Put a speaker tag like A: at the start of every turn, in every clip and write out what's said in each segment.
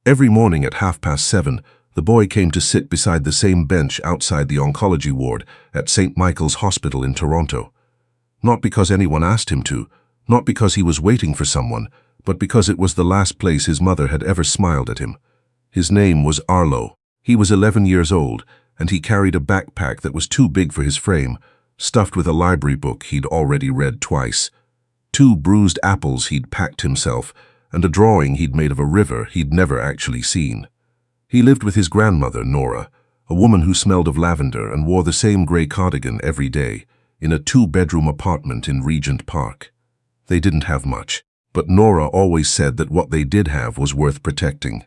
A: Every morning at 7:30, the boy came to sit beside the same bench outside the oncology ward at St. Michael's Hospital in Toronto. Not because anyone asked him to, not because he was waiting for someone, but because it was the last place his mother had ever smiled at him. His name was Arlo. He was 11 years old, and he carried a backpack that was too big for his frame, stuffed with a library book he'd already read twice, 2 bruised apples he'd packed himself, and a drawing he'd made of a river he'd never actually seen. He lived with his grandmother, Nora, a woman who smelled of lavender and wore the same grey cardigan every day, in a 2-bedroom apartment in Regent Park. They didn't have much, but Nora always said that what they did have was worth protecting.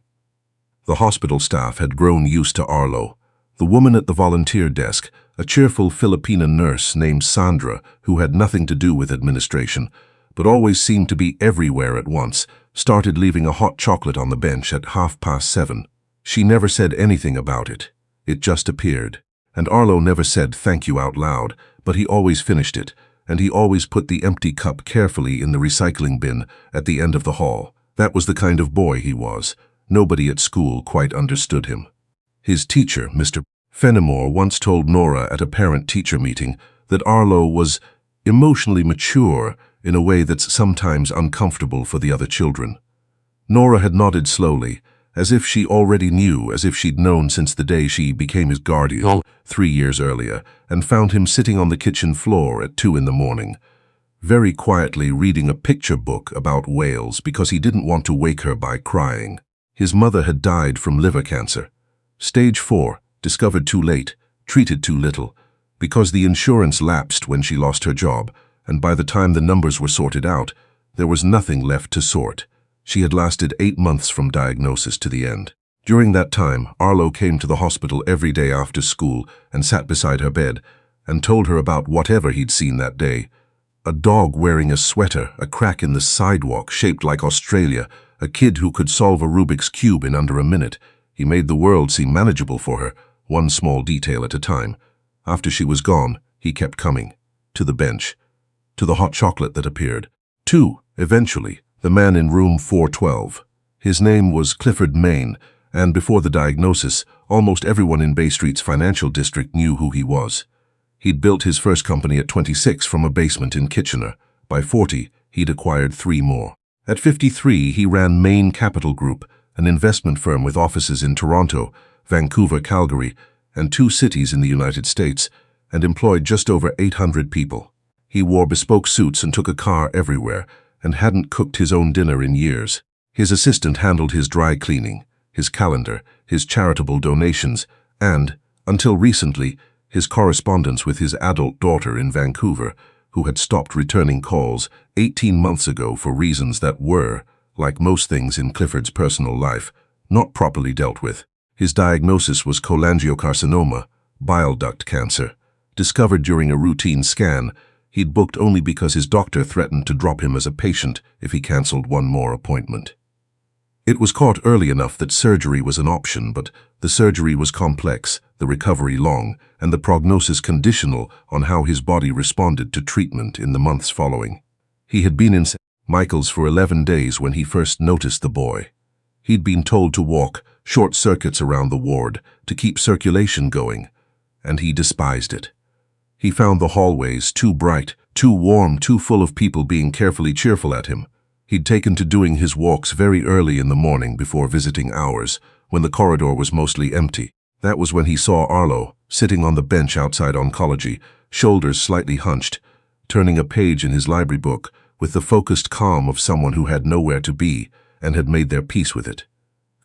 A: The hospital staff had grown used to Arlo. The woman at the volunteer desk, a cheerful Filipina nurse named Sandra, who had nothing to do with administration, but always seemed to be everywhere at once, started leaving a hot chocolate on the bench at 7:30. She never said anything about it. It just appeared. And Arlo never said thank you out loud, but he always finished it, and he always put the empty cup carefully in the recycling bin at the end of the hall. That was the kind of boy he was. Nobody at school quite understood him. His teacher, Mr. Fenimore, once told Nora at a parent-teacher meeting that Arlo was emotionally mature in a way that's sometimes uncomfortable for the other children. Nora had nodded slowly, as if she already knew, as if she'd known since the day she became his guardian 3 years earlier, and found him sitting on the kitchen floor at 2 in the morning, very quietly reading a picture book about whales because he didn't want to wake her by crying. His mother had died from liver cancer. Stage 4, discovered too late, treated too little, because the insurance lapsed when she lost her job, and by the time the numbers were sorted out, there was nothing left to sort. She had lasted 8 months from diagnosis to the end. During that time, Arlo came to the hospital every day after school and sat beside her bed and told her about whatever he'd seen that day. A dog wearing a sweater, a crack in the sidewalk shaped like Australia, a kid who could solve a Rubik's Cube in under a minute. He made the world seem manageable for her, one small detail at a time. After she was gone, he kept coming. To the bench. To the hot chocolate that appeared. To, eventually, the man in room 412. His name was Clifford Main, and before the diagnosis, almost everyone in Bay Street's financial district knew who he was. He'd built his first company at 26 from a basement in Kitchener. By 40, he'd acquired 3 more. At 53, he ran Main Capital Group, an investment firm with offices in Toronto, Vancouver, Calgary, and 2 cities in the United States, and employed just over 800 people. He wore bespoke suits and took a car everywhere, and hadn't cooked his own dinner in years. His assistant handled his dry cleaning, his calendar, his charitable donations, and, until recently, his correspondence with his adult daughter in Vancouver, who had stopped returning calls 18 months ago for reasons that were, like most things in Clifford's personal life, not properly dealt with. His diagnosis was cholangiocarcinoma, bile duct cancer, discovered during a routine scan. He'd booked only because his doctor threatened to drop him as a patient if he cancelled one more appointment. It was caught early enough that surgery was an option, but the surgery was complex, the recovery long, and the prognosis conditional on how his body responded to treatment in the months following. He had been in St. Michael's for 11 days when he first noticed the boy. He'd been told to walk short circuits around the ward to keep circulation going, and he despised it. He found the hallways too bright, too warm, too full of people being carefully cheerful at him. He'd taken to doing his walks very early in the morning before visiting hours, when the corridor was mostly empty. That was when he saw Arlo, sitting on the bench outside oncology, shoulders slightly hunched, turning a page in his library book with the focused calm of someone who had nowhere to be and had made their peace with it.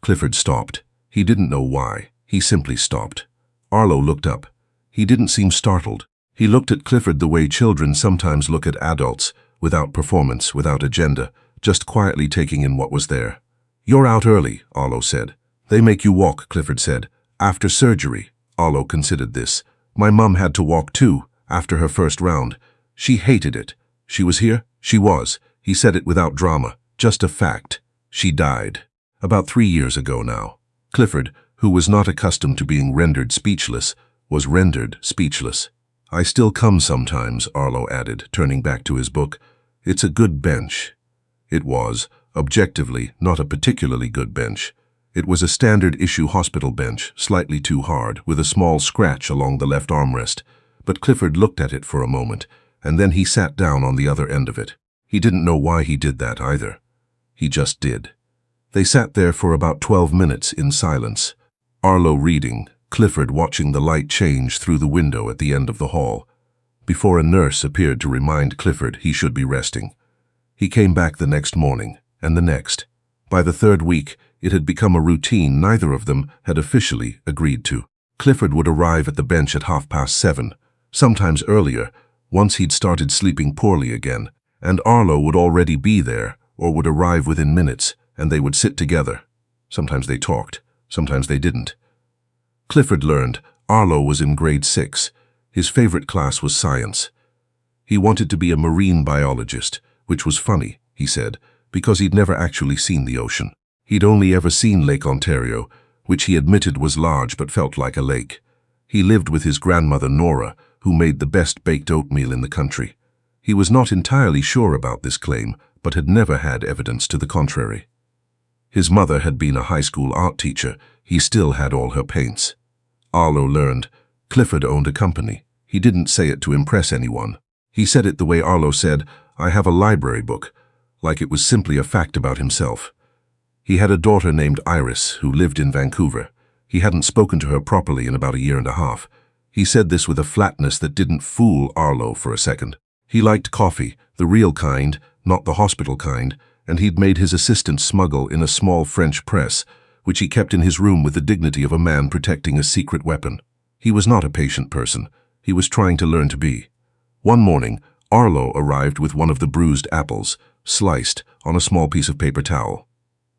A: Clifford stopped. He didn't know why. He simply stopped. Arlo looked up. He didn't seem startled. He looked at Clifford the way children sometimes look at adults, without performance, without agenda, just quietly taking in what was there. "You're out early," Arlo said. "They make you walk," Clifford said. "After surgery." Arlo considered this. "My mum had to walk too, after her first round. She hated it. She was here? She was." He said it without drama, just a fact. She died. About 3 years ago now. Clifford, who was not accustomed to being rendered speechless, was rendered speechless. "I still come sometimes," Arlo added, turning back to his book. "It's a good bench." It was, objectively, not a particularly good bench. It was a standard-issue hospital bench, slightly too hard, with a small scratch along the left armrest. But Clifford looked at it for a moment, and then he sat down on the other end of it. He didn't know why he did that either. He just did. They sat there for about 12 minutes in silence. Arlo reading, Clifford watching the light change through the window at the end of the hall, before a nurse appeared to remind Clifford he should be resting. He came back the next morning, and the next. By the third week, it had become a routine neither of them had officially agreed to. Clifford would arrive at the bench at 7:30, sometimes earlier, once he'd started sleeping poorly again, and Arlo would already be there, or would arrive within minutes, and they would sit together. Sometimes they talked, sometimes they didn't. Clifford learned Arlo was in grade 6. His favorite class was science. He wanted to be a marine biologist, which was funny, he said, because he'd never actually seen the ocean. He'd only ever seen Lake Ontario, which he admitted was large but felt like a lake. He lived with his grandmother Nora, who made the best baked oatmeal in the country. He was not entirely sure about this claim, but had never had evidence to the contrary. His mother had been a high school art teacher. He still had all her paints. Arlo learned Clifford owned a company. He didn't say it to impress anyone. He said it the way Arlo said, "I have a library book," like it was simply a fact about himself. He had a daughter named Iris who lived in Vancouver. He hadn't spoken to her properly in about a year and a half. He said this with a flatness that didn't fool Arlo for a second. He liked coffee, the real kind, not the hospital kind, and he'd made his assistant smuggle in a small French press, which he kept in his room with the dignity of a man protecting a secret weapon. He was not a patient person. He was trying to learn to be. One morning, Arlo arrived with one of the bruised apples, sliced, on a small piece of paper towel.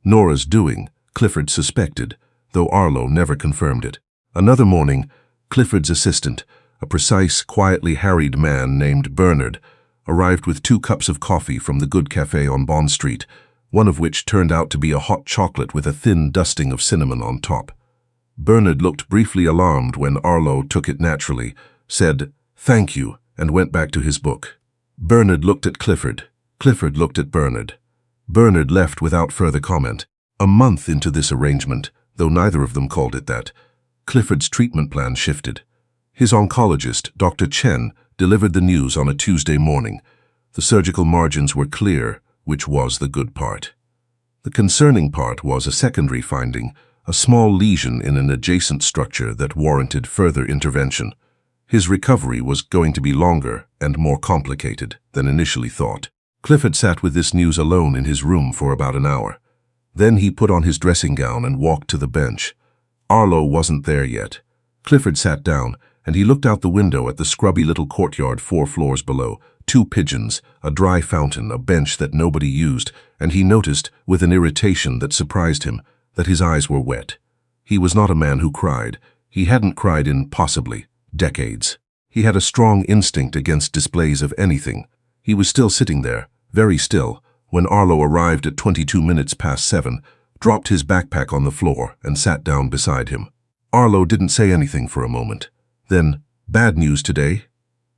A: Nora's doing, Clifford suspected, though Arlo never confirmed it. Another morning, Clifford's assistant, a precise, quietly harried man named Bernard, arrived with 2 cups of coffee from the good cafe on Bond Street, one of which turned out to be a hot chocolate with a thin dusting of cinnamon on top. Bernard looked briefly alarmed when Arlo took it naturally, said, "Thank you," and went back to his book. Bernard looked at Clifford. Clifford looked at Bernard. Bernard left without further comment. A month into this arrangement, though neither of them called it that, Clifford's treatment plan shifted. His oncologist, Dr. Chen, delivered the news on a Tuesday morning. The surgical margins were clear, which was the good part. The concerning part was a secondary finding, a small lesion in an adjacent structure that warranted further intervention. His recovery was going to be longer and more complicated than initially thought. Clifford sat with this news alone in his room for about an hour. Then he put on his dressing gown and walked to the bench. Arlo wasn't there yet. Clifford sat down, and he looked out the window at the scrubby little courtyard 4 floors below, 2 pigeons, a dry fountain, a bench that nobody used, and he noticed, with an irritation that surprised him, that his eyes were wet. He was not a man who cried. He hadn't cried in, possibly, decades. He had a strong instinct against displays of anything. He was still sitting there, very still, when Arlo arrived at 7:22, dropped his backpack on the floor, and sat down beside him. Arlo didn't say anything for a moment. Then, "Bad news today?"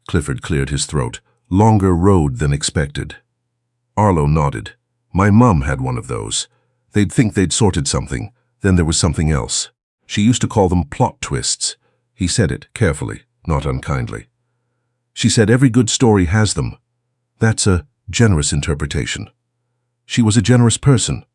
A: Clifford cleared his throat. "Longer road than expected." Arlo nodded. "My mum had one of those. They'd think they'd sorted something, then there was something else. She used to call them plot twists." He said it carefully, not unkindly. "She said every good story has them. That's a generous interpretation. She was a generous person."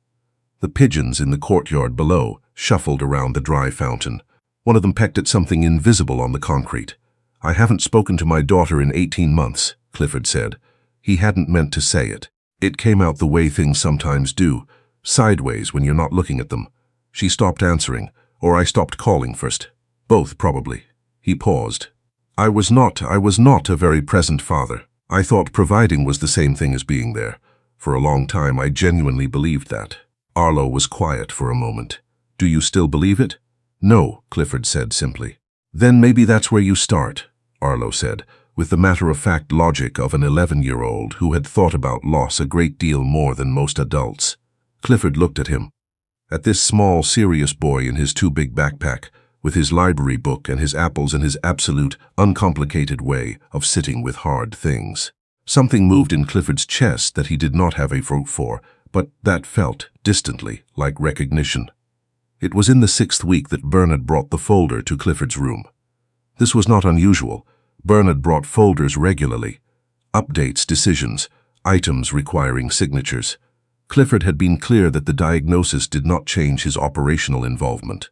A: The pigeons in the courtyard below shuffled around the dry fountain. One of them pecked at something invisible on the concrete. "I haven't spoken to my daughter in 18 months, Clifford said. He hadn't meant to say it. It came out the way things sometimes do, sideways when you're not looking at them. She stopped answering, or I stopped calling first. Both, probably." He paused. I was not a very present father. I thought providing was the same thing as being there. For a long time, I genuinely believed that." Arlo was quiet for a moment. "Do you still believe it?" "No," Clifford said simply. "Then maybe that's where you start," Arlo said, with the matter-of-fact logic of an 11-year-old who had thought about loss a great deal more than most adults. Clifford looked at him. At this small, serious boy in his too big backpack, with his library book and his apples and his absolute, uncomplicated way of sitting with hard things. Something moved in Clifford's chest that he did not have a vote for, but that felt, distantly, like recognition. It was in the 6th week that Bernard brought the folder to Clifford's room. This was not unusual. Bernard brought folders regularly. Updates, decisions, items requiring signatures. Clifford had been clear that the diagnosis did not change his operational involvement.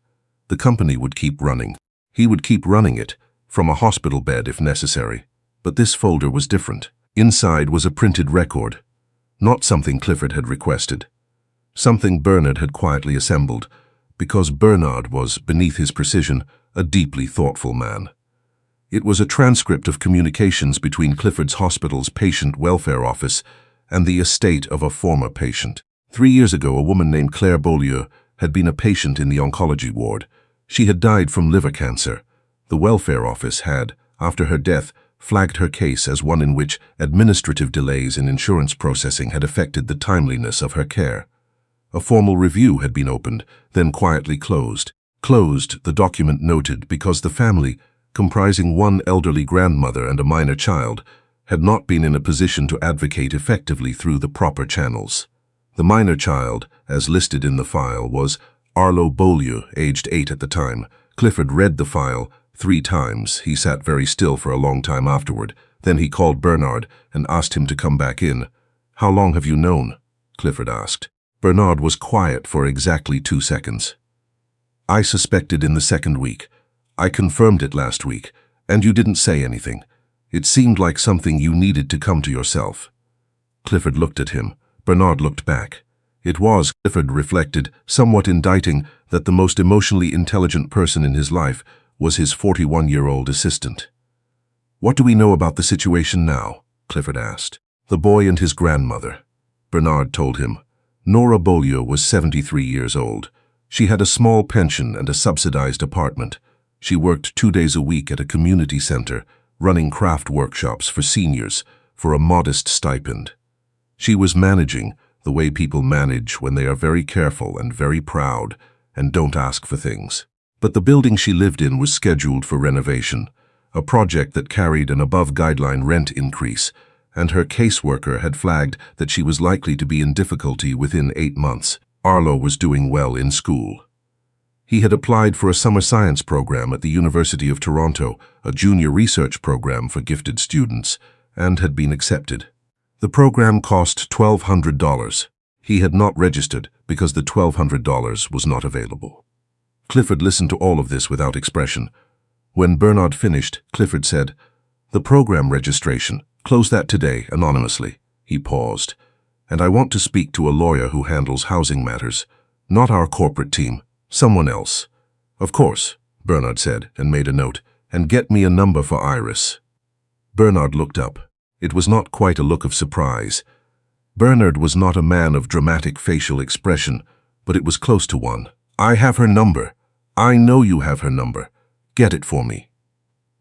A: The company would keep running. He would keep running it, from a hospital bed if necessary. But this folder was different. Inside was a printed record. Not something Clifford had requested. Something Bernard had quietly assembled, because Bernard was, beneath his precision, a deeply thoughtful man. It was a transcript of communications between Clifford's hospital's patient welfare office and the estate of a former patient. 3 years ago, a woman named Claire Beaulieu had been a patient in the oncology ward. She had died from liver cancer. The welfare office had, after her death, flagged her case as one in which administrative delays in insurance processing had affected the timeliness of her care. A formal review had been opened, then quietly closed. Closed, the document noted, because the family, comprising one elderly grandmother and a minor child, had not been in a position to advocate effectively through the proper channels. The minor child, as listed in the file, was Arlo Beaulieu, aged 8 at the time. Clifford read the file 3 times. He sat very still for a long time afterward. Then he called Bernard and asked him to come back in. "How long have you known?" Clifford asked. Bernard was quiet for exactly 2 seconds. "I suspected in the 2nd week. I confirmed it last week, and you didn't say anything. It seemed like something you needed to come to yourself." Clifford looked at him. Bernard looked back. It was, Clifford reflected, somewhat indicting that the most emotionally intelligent person in his life was his 41-year-old assistant. "What do we know about the situation now?" Clifford asked. "The boy and his grandmother." Bernard told him. Nora Beaulieu was 73 years old. She had a small pension and a subsidized apartment. She worked 2 days a week at a community center, running craft workshops for seniors for a modest stipend. She was managing the way people manage when they are very careful and very proud and don't ask for things. But the building she lived in was scheduled for renovation, a project that carried an above-guideline rent increase, and her caseworker had flagged that she was likely to be in difficulty within 8 months. Arlo was doing well in school. He had applied for a summer science program at the University of Toronto, a junior research program for gifted students, and had been accepted. The program cost $1,200. He had not registered because the $1,200 was not available. Clifford listened to all of this without expression. When Bernard finished, Clifford said, "The program registration, close that today, anonymously." He paused. "And I want to speak to a lawyer who handles housing matters. Not our corporate team, someone else." "Of course," Bernard said, and made a note. "And get me a number for Iris." Bernard looked up. It was not quite a look of surprise. Bernard was not a man of dramatic facial expression, but it was close to one. "I have her number. I know you have her number. Get it for me."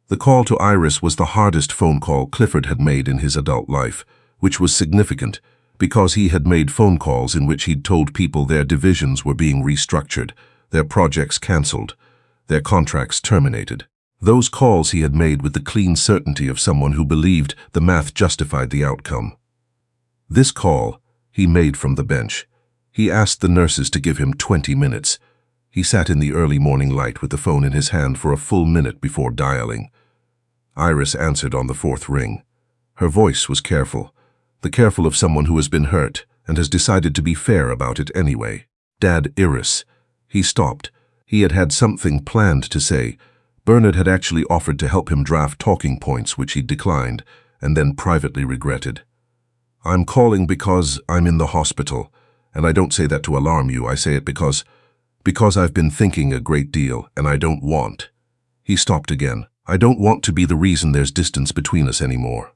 A: The call to Iris was the hardest phone call Clifford had made in his adult life, which was significant because he had made phone calls in which he'd told people their divisions were being restructured, their projects cancelled, their contracts terminated. Those calls he had made with the clean certainty of someone who believed the math justified the outcome. This call he made from the bench. He asked the nurses to give him 20 minutes. He sat in the early morning light with the phone in his hand for a full minute before dialing. Iris answered on the 4th ring. Her voice was careful, the careful of someone who has been hurt and has decided to be fair about it anyway. "Dad, Iris." He stopped. He had had something planned to say. Bernard had actually offered to help him draft talking points, which he declined, and then privately regretted. "I'm calling because I'm in the hospital, and I don't say that to alarm you. I say it because I've been thinking a great deal, and I don't want." He stopped again. "I don't want to be the reason there's distance between us anymore."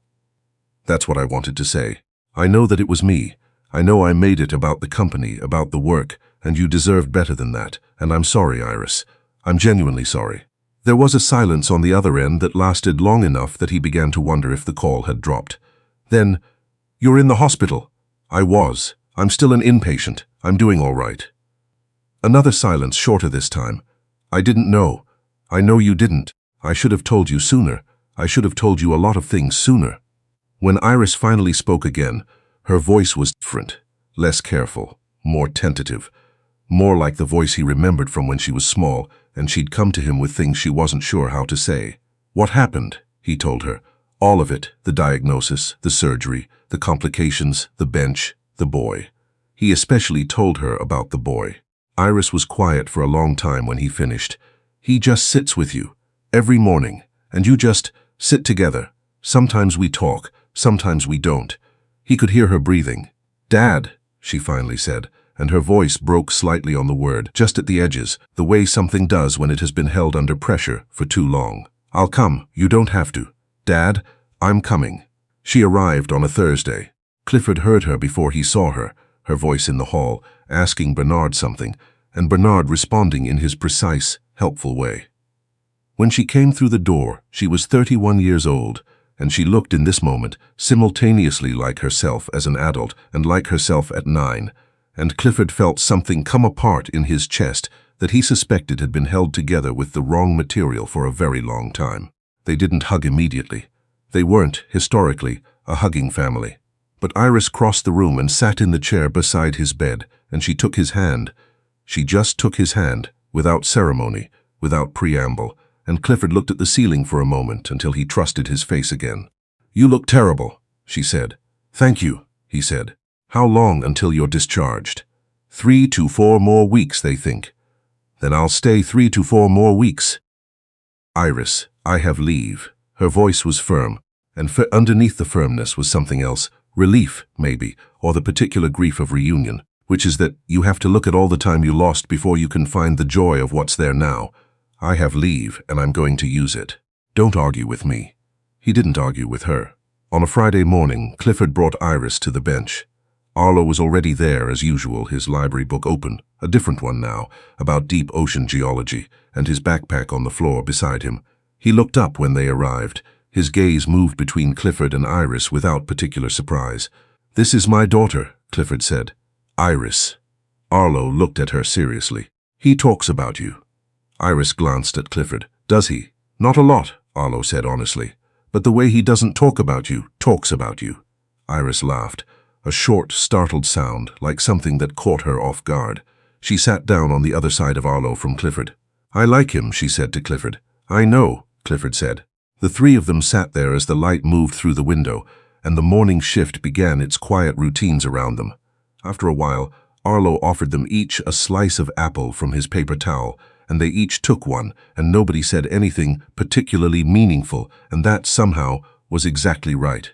A: That's what I wanted to say. I know that it was me. I know I made it about the company, about the work, and you deserved better than that, and I'm sorry, Iris. I'm genuinely sorry. There was a silence on the other end that lasted long enough that he began to wonder if the call had dropped. Then, "You're in the hospital." "I was. I'm still an inpatient. I'm doing all right." Another silence, shorter this time. "I didn't know. I know you didn't. I should have told you sooner. I should have told you a lot of things sooner." When Iris finally spoke again, her voice was different, less careful, more tentative. more like the voice he remembered from when she was small, and she'd come to him with things she wasn't sure how to say. "What happened?" he told her. All of it, the diagnosis, the surgery, the complications, the bench, the boy. He especially told her about the boy. Iris was quiet for a long time when he finished. "He just sits with you, every morning, and you just sit together. Sometimes we talk, sometimes we don't." He could hear her breathing. "Dad," she finally said, and her voice broke slightly on the word, just at the edges, the way something does when it has been held under pressure for too long. "I'll come, you don't have to. Dad, I'm coming." She arrived on a Thursday. Clifford heard her before he saw her, her voice in the hall, asking Bernard something, and Bernard responding in his precise, helpful way. When she came through the door, she was 31 years old, and she looked in this moment simultaneously like herself as an adult and like herself at 9, and Clifford felt something come apart in his chest that he suspected had been held together with the wrong material for a very long time. They didn't hug immediately. They weren't, historically, a hugging family. But Iris crossed the room and sat in the chair beside his bed, and she took his hand. She just took his hand, without ceremony, without preamble, and Clifford looked at the ceiling for a moment until he trusted his face again. "You look terrible," she said. "Thank you," he said. "How long until you're discharged?" 3 to 4 more weeks, they think. "Then I'll stay 3 to 4 more weeks." "Iris, I have leave." Her voice was firm, and underneath the firmness was something else, relief, maybe, or the particular grief of reunion, which is that you have to look at all the time you lost before you can find the joy of what's there now. "I have leave, and I'm going to use it. Don't argue with me." He didn't argue with her. On a Friday morning, Clifford brought Iris to the bench. Arlo was already there, as usual, his library book open, a different one now, about deep ocean geology, and his backpack on the floor beside him. He looked up when they arrived. His gaze moved between Clifford and Iris without particular surprise. "This is my daughter," Clifford said. "Iris." Arlo looked at her seriously. "He talks about you." Iris glanced at Clifford. "Does he?" "Not a lot," Arlo said honestly. "But the way he doesn't talk about you, talks about you." Iris laughed, a short, startled sound, like something that caught her off guard. She sat down on the other side of Arlo from Clifford. "I like him," she said to Clifford. "I know," Clifford said. The three of them sat there as the light moved through the window, and the morning shift began its quiet routines around them. After a while, Arlo offered them each a slice of apple from his paper towel, and they each took one, and nobody said anything particularly meaningful, and that, somehow, was exactly right.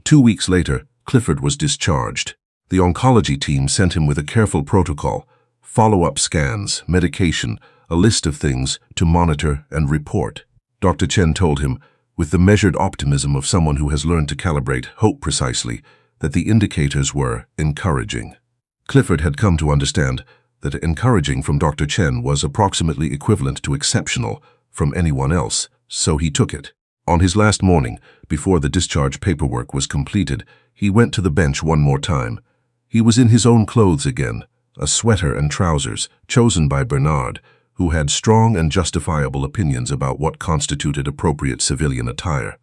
A: 2 weeks later, Clifford was discharged. The oncology team sent him with a careful protocol, follow-up scans, medication, a list of things to monitor and report. Dr. Chen told him, with the measured optimism of someone who has learned to calibrate hope precisely, that the indicators were encouraging. Clifford had come to understand that encouraging from Dr. Chen was approximately equivalent to exceptional from anyone else, so he took it. On his last morning, before the discharge paperwork was completed, he went to the bench one more time. He was in his own clothes again, a sweater and trousers, chosen by Bernard, who had strong and justifiable opinions about what constituted appropriate civilian attire.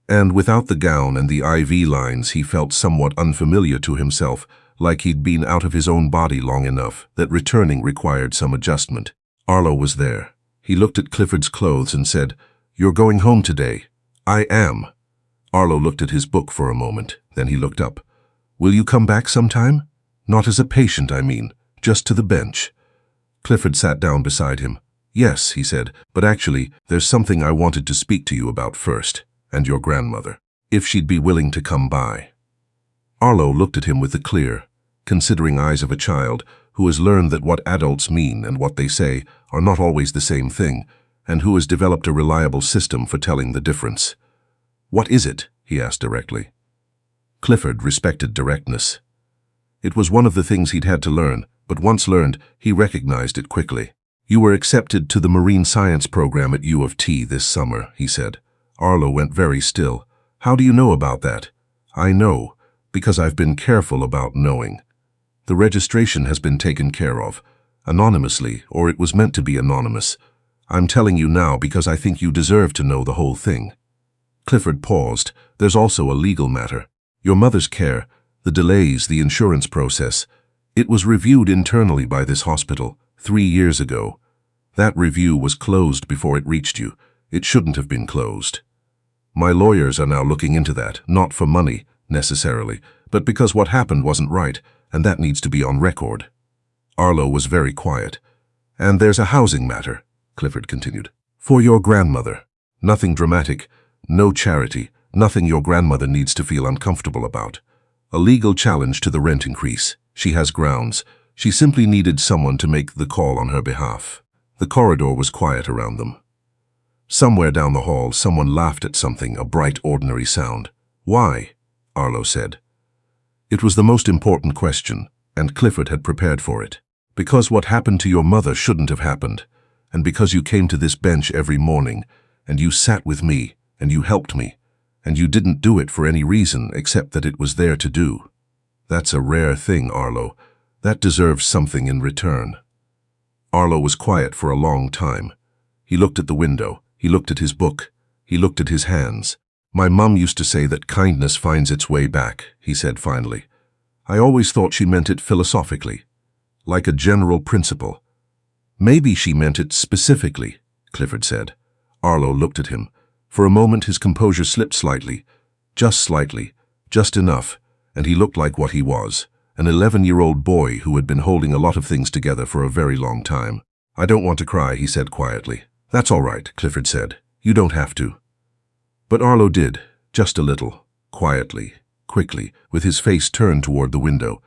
A: And without the gown and the IV lines, he felt somewhat unfamiliar to himself, like he'd been out of his own body long enough that returning required some adjustment. Arlo was there. He looked at Clifford's clothes and said, "You're going home today." "I am." Arlo looked at his book for a moment, then he looked up. "Will you come back sometime? Not as a patient, I mean, just to the bench." Clifford sat down beside him. "Yes," he said, "but actually, there's something I wanted to speak to you about first, and your grandmother, if she'd be willing to come by." Arlo looked at him with the clear, considering eyes of a child who has learned that what adults mean and what they say are not always the same thing, and who has developed a reliable system for telling the difference. "What is it?" he asked directly. Clifford respected directness. It was one of the things he'd had to learn, but once learned, he recognized it quickly. "You were accepted to the marine science program at U of T this summer," he said. Arlo went very still. "How do you know about that?" "I know, because I've been careful about knowing. The registration has been taken care of, anonymously, or it was meant to be anonymous. I'm telling you now because I think you deserve to know the whole thing." Clifford paused. "There's also a legal matter. Your mother's care, the delays, the insurance process. It was reviewed internally by this hospital 3 years ago. That review was closed before it reached you. It shouldn't have been closed. My lawyers are now looking into that, not for money, necessarily, but because what happened wasn't right, and that needs to be on record. Arlo was very quiet. And there's a housing matter, Clifford continued. For your grandmother. Nothing dramatic, no charity, nothing your grandmother needs to feel uncomfortable about. A legal challenge to the rent increase. She has grounds. She simply needed someone to make the call on her behalf. The corridor was quiet around them. Somewhere down the hall, someone laughed at something, a bright, ordinary sound. Why? Arlo said. It was the most important question, and Clifford had prepared for it. Because what happened to your mother shouldn't have happened, and because you came to this bench every morning, and you sat with me, and you helped me, and you didn't do it for any reason except that it was there to do. That's a rare thing, Arlo. That deserves something in return. Arlo was quiet for a long time. He looked at the window. He looked at his book. He looked at his hands. My mum used to say that kindness finds its way back, he said finally. I always thought she meant it philosophically, like a general principle. Maybe she meant it specifically, Clifford said. Arlo looked at him. For a moment his composure slipped slightly, just enough, and he looked like what he was, an 11-year-old boy who had been holding a lot of things together for a very long time. I don't want to cry, he said quietly. That's all right, Clifford said. You don't have to. But Arlo did, just a little, quietly, quickly, with his face turned toward the window.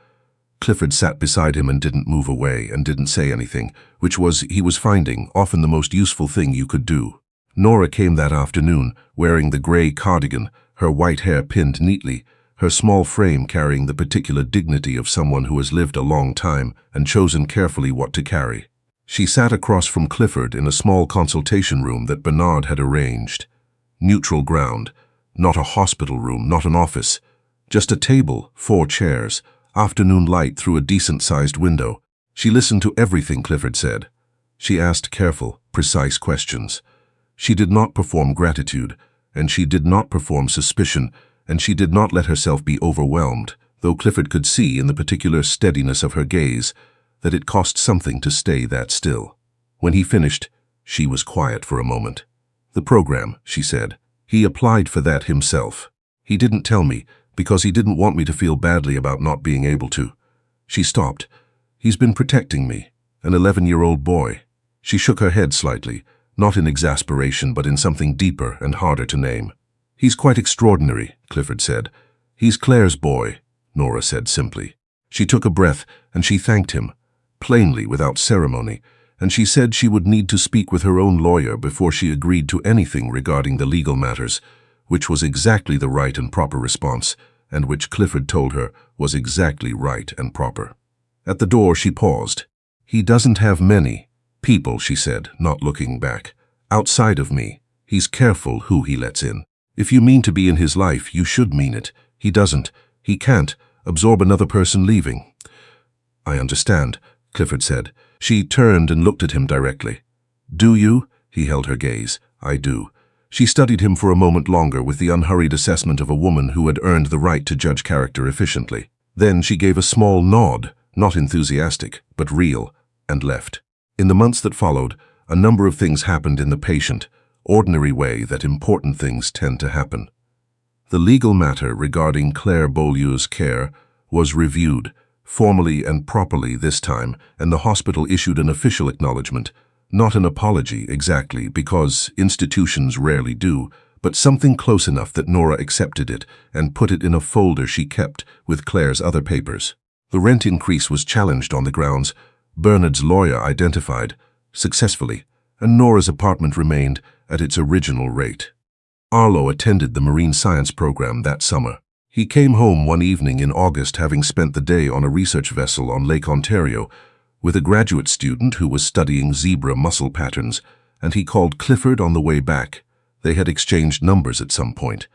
A: Clifford sat beside him and didn't move away and didn't say anything, which was, he was finding, often the most useful thing you could do. Nora came that afternoon, wearing the gray cardigan, her white hair pinned neatly, her small frame carrying the particular dignity of someone who has lived a long time and chosen carefully what to carry. She sat across from Clifford in a small consultation room that Bernard had arranged. Neutral ground, not a hospital room, not an office, just a table, 4 chairs, afternoon light through a decent-sized window. She listened to everything Clifford said. She asked careful, precise questions. She did not perform gratitude, and she did not perform suspicion, and she did not let herself be overwhelmed, though Clifford could see in the particular steadiness of her gaze that it cost something to stay that still. When he finished, she was quiet for a moment. The program, she said. He applied for that himself. He didn't tell me, because he didn't want me to feel badly about not being able to. She stopped. He's been protecting me, an 11-year-old boy. She shook her head slightly, not in exasperation but in something deeper and harder to name. He's quite extraordinary, Clifford said. He's Claire's boy, Nora said simply. She took a breath and she thanked him, plainly without ceremony, and she said she would need to speak with her own lawyer before she agreed to anything regarding the legal matters, which was exactly the right and proper response, and which Clifford told her was exactly right and proper. At the door she paused. He doesn't have many people, she said, not looking back. Outside of me, he's careful who he lets in. If you mean to be in his life, you should mean it. He doesn't. He can't absorb another person leaving. I understand, Clifford said. She turned and looked at him directly. Do you? He held her gaze. I do. She studied him for a moment longer with the unhurried assessment of a woman who had earned the right to judge character efficiently. Then she gave a small nod, not enthusiastic, but real, and left. In the months that followed, a number of things happened in the patient, ordinary way that important things tend to happen. The legal matter regarding Claire Beaulieu's care was reviewed, formally and properly this time, and the hospital issued an official acknowledgement, not an apology exactly, because institutions rarely do, but something close enough that Nora accepted it and put it in a folder she kept with Claire's other papers. The rent increase was challenged on the grounds Bernard's lawyer identified, successfully, and Nora's apartment remained at its original rate. Arlo attended the marine science program that summer. He came home one evening in August, having spent the day on a research vessel on Lake Ontario with a graduate student who was studying zebra mussel patterns, and he called Clifford on the way back. They had exchanged numbers at some point.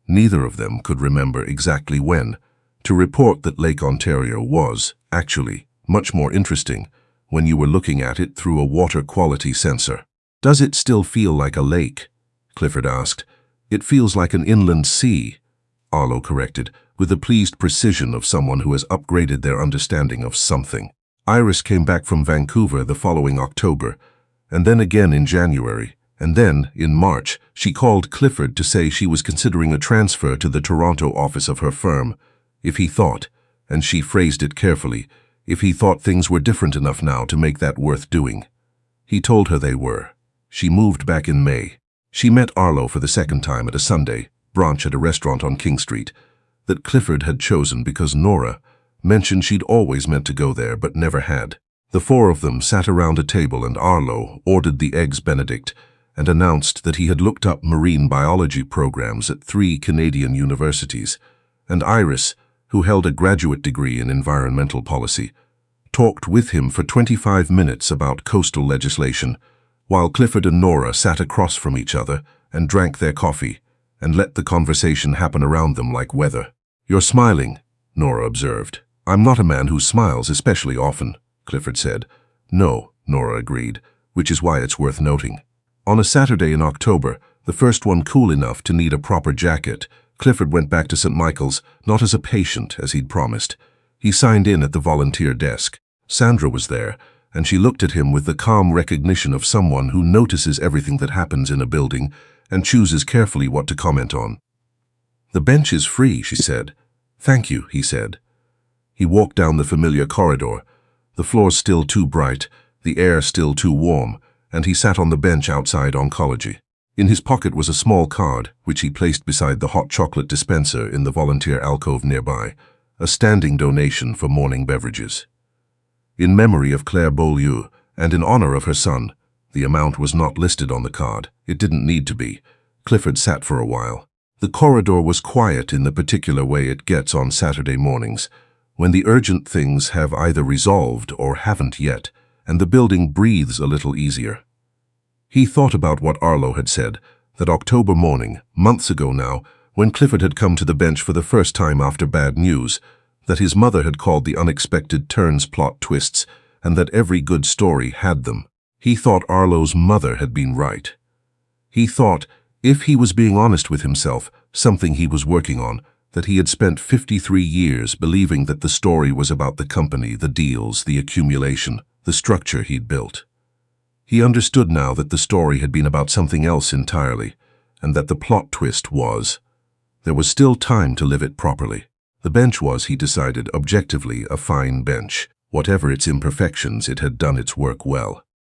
A: Neither of them could remember exactly when, to report that Lake Ontario was, actually, much more interesting when you were looking at it through a water quality sensor. Does it still feel like a lake? Clifford asked. It feels like an inland sea, Arlo corrected, with the pleased precision of someone who has upgraded their understanding of something. Iris came back from Vancouver the following October, and then again in January, and then, in March, she called Clifford to say she was considering a transfer to the Toronto office of her firm, if he thought, and she phrased it carefully, if he thought things were different enough now to make that worth doing. He told her they were. She moved back in May. She met Arlo for the second time at a Sunday brunch at a restaurant on King Street that Clifford had chosen because Nora mentioned she'd always meant to go there but never had. The four of them sat around a table and Arlo ordered the Eggs Benedict and announced that he had looked up marine biology programs at 3 Canadian universities, and Iris, who held a graduate degree in environmental policy, talked with him for 25 minutes about coastal legislation, while Clifford and Nora sat across from each other and drank their coffee and let the conversation happen around them like weather. "You're smiling," Nora observed. "I'm not a man who smiles especially often," Clifford said. "No," Nora agreed, which is why it's worth noting. On a Saturday in October, the first one cool enough to need a proper jacket, Clifford went back to St. Michael's, not as a patient, as he'd promised. He signed in at the volunteer desk. Sandra was there, and she looked at him with the calm recognition of someone who notices everything that happens in a building and chooses carefully what to comment on. "The bench is free," she said. "Thank you," he said. He walked down the familiar corridor. The floor's still too bright, the air still too warm, and he sat on the bench outside oncology. In his pocket was a small card, which he placed beside the hot chocolate dispenser in the volunteer alcove nearby, a standing donation for morning beverages. In memory of Claire Beaulieu, and in honor of her son, the amount was not listed on the card. It didn't need to be. Clifford sat for a while. The corridor was quiet in the particular way it gets on Saturday mornings, when the urgent things have either resolved or haven't yet, and the building breathes a little easier. He thought about what Arlo had said, that October morning, months ago now, when Clifford had come to the bench for the first time after bad news, that his mother had called the unexpected turns plot twists, and that every good story had them. He thought Arlo's mother had been right. He thought, if he was being honest with himself, something he was working on, that he had spent 53 years believing that the story was about the company, the deals, the accumulation, the structure he'd built. He understood now that the story had been about something else entirely, and that the plot twist was. There was still time to live it properly. The bench was, he decided, objectively a fine bench. Whatever its imperfections, it had done its work well.